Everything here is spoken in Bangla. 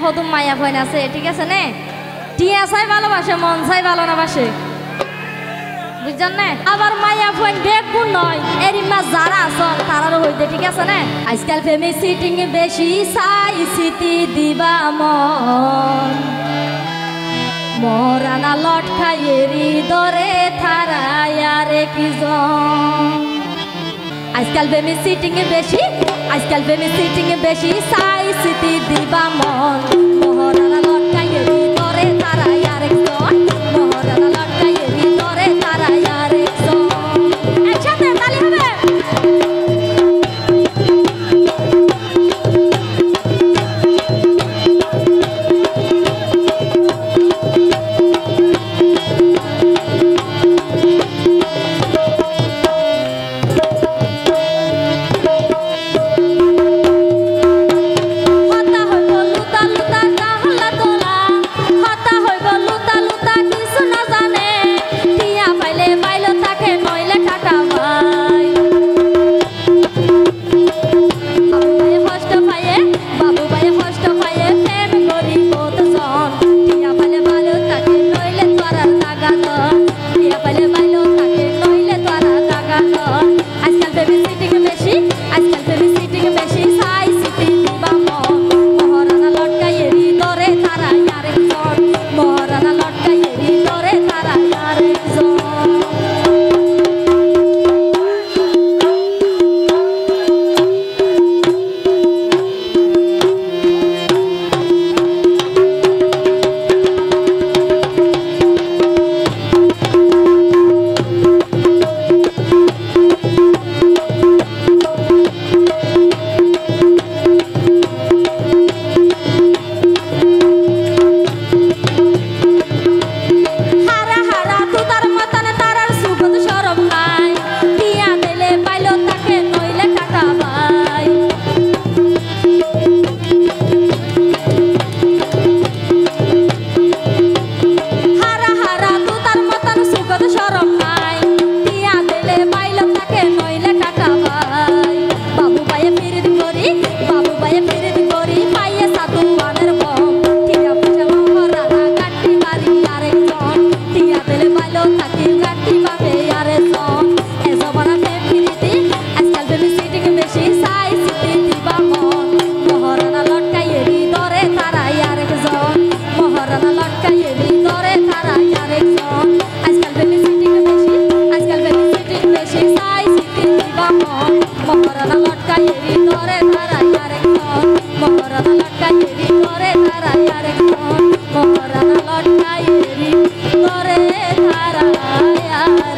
কত মায়া ফোন আছে ঠিক আছে নে টিয়া চাই ভালোবাসে মন চাই ভালো না বাসে বুঝছেন না আবার মায়া ফোন বেগুন নয় এরই মা যারা আছেন তারারও হইতে ঠিক আছে না আজকাল ফেমি সিটিং বেশি চাই স্মৃতি দিবা মন মরানা লট খাইয়েরি দরে থারায়ারে কিজন আজকাল ফেমি সিটিং বেশি আজকাল ফেমি সিটিং বেশি চাই স্মৃতি দিবা মন মরানা লট খাইয়েরি দরে থারায়ারে কিজন মরানা লট খাইয়েরি দরে থারায়ারে কিজন একসাথে তালি হবে Mora na lotka yeri, dore thara yar